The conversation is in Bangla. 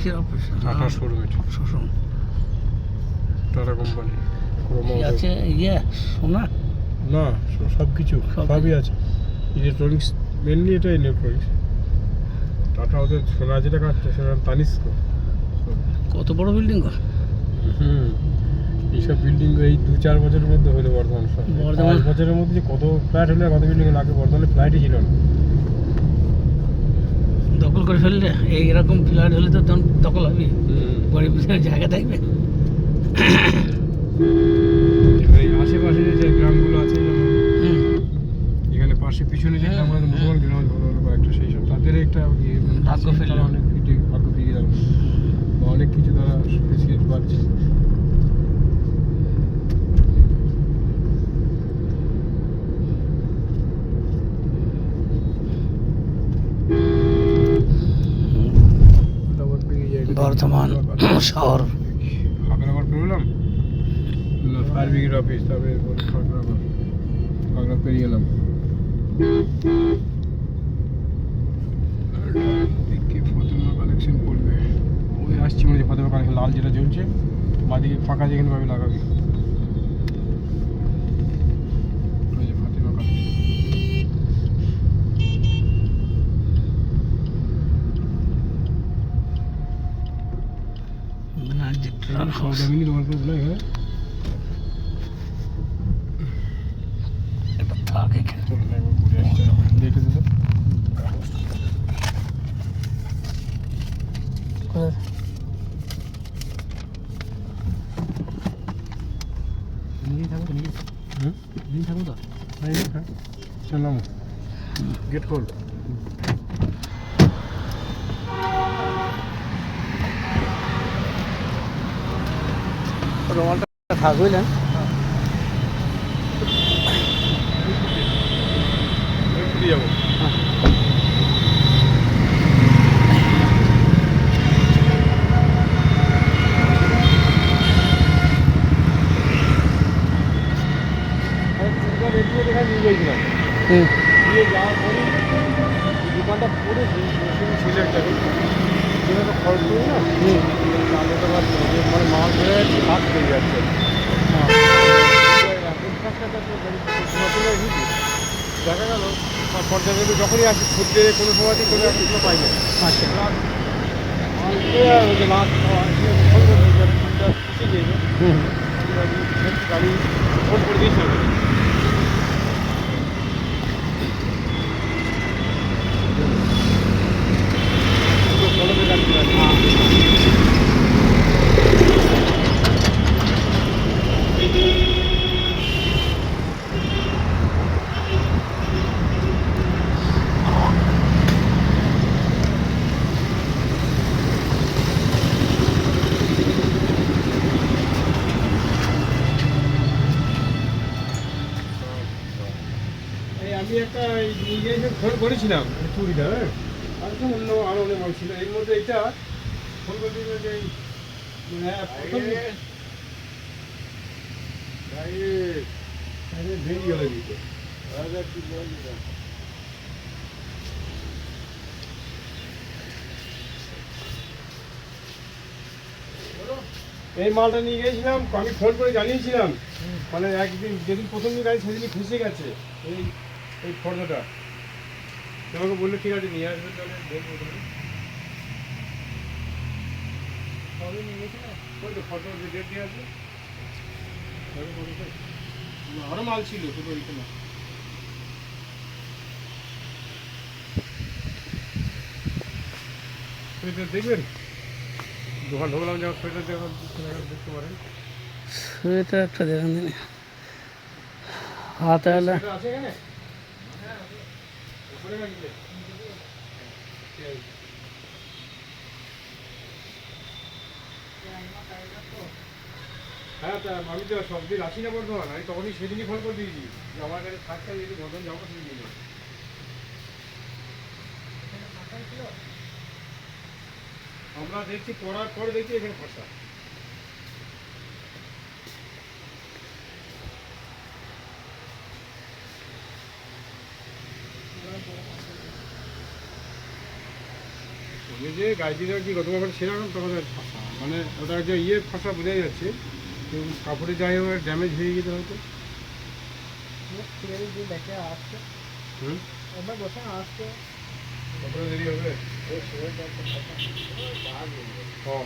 কিসের office? Tata showroom, showroom tata company. আছে সোনা না, সব কিছু সবই আছে। ইলেকট্রনিক্স, মেনলি এটা ইলেকট্রনিক্স। টাটা ওদের সোনা যেটা কাটছে সেটা তানিস্ক। কত বড় বিল্ডিং গো? এইসব বিল্ডিং এই 2-4 বছরের মধ্যে হলো বর্ধমান শহরে। 5 বছরের মধ্যে যে কত ফ্ল্যাট হলে কত বিল্ডিং লাগে। বর্ধমানে ফ্ল্যাটই ছিল না। দখল করে ফেললে এইরকম ফ্ল্যাট হলে তো তখন দখল হবে, গরিবদের জায়গা থাকবে। এবার এই আশেপাশে যে গ্রামগুলো আছে, এখানে পাশে পিছনে যে গ্রামগুলো, মুসলমান গ্রাম হলো কয়েকটা, সেই সব তাদের একটা ভাগ্য ফেললো। অনেক ভাগ্য ফিরিয়ে গেল বা অনেক কিছু তারা ফেসিলিটি পাচ্ছে। বর্ধমান শহর খাগড়াগড় পেরোলাম, ফায়ার ব্রিগেড অফিস, তারপরে খাগড়া পেরিয়ে এলাম। ফতেমা কালেকশন পড়বে, ওই আসছি মনে হচ্ছে ফতেমা কালেকশন। লাল যেটা জ্বলছে বাদিকে ফাঁকা যেখানে পাবি লাগাবি। ওই যে ফতেমা কালেকশন। সৌদামিনী তোমার কাছে নয়? হ্যাঁ, থাক এখানে। চলো না, একবার ঘুরে আসছি, দেখে দিতে। থাকবো তো চলাম, গেট খোল। রোমালটা থাক, বুঝলেন? যাবো নিয়ে গেছিলাম। নিয়ে যাওয়ার পরে দোকানটা পুরো ছিল একটা যেভাবে খরচ করি না, চালটা মানে মাছ ধরে যাচ্ছে, হাত পেয়ে যাচ্ছে। দেখা গেল পর্যায়ে যখনই আসি খুঁজতে কোনো সময়তেই কোনো একটা পাই না। আচ্ছা, মাছ গাড়ি ফোন করে দিয়েছিলাম। আমি একটা ইয়ে ফোন করেছিলাম চুরিটা, হ্যাঁ, আর অন্য আরো অনেক মাল ছিল। এর মধ্যে এটা ফোন করতে যে বেরিয়ে গেল দিতে। এই মালটা নিয়ে গিয়েছিলাম, আমি ফোন করে জানিয়েছিলাম, মানে একদিন যেদিন প্রথম দিন গাড়ি সেদিনই ফেসে গেছে এই এই ফর্দটা। আমাকে বললো ঠিক আছে নিয়ে আসবে, তাহলে দেখবো। সবই নিয়ে গেছিলাম, ওই তো ফটো যে ডেট দিয়ে আসবে আরো মাল ছিল, শুধু ওইখানে। দেখবেন দোকান ঢোকলাম, যখন সোয়েটার দেখতে পারেন। সোয়েটার একটা দেখেন দিন, হাতে হলে আছে এখানে। হ্যাঁ, তা আমি তো সব দিন আসি না বর্ধমান, আমি তখনই সেদিনই ফোন করে দিয়েছি যে আমার কাছে থাকতে যদি বর্ধমান যাবো সেদিন নিয়ে। আমরা দেখছি পড়ার পরে দেখছি এখানে ফাঁকা। যে গাড়িটা কি গতবার সেরকম তোমাদের ফাঁসা, মানে ওটা যে ইয়ে ফাঁসা বোঝাই যাচ্ছে, কিন্তু কাপড়ে যাই হোক ড্যামেজ হয়ে গেছে হয়তো। দেখে আসছে হুম, একবার বসে আসছে কতটা দেরি হবে? ও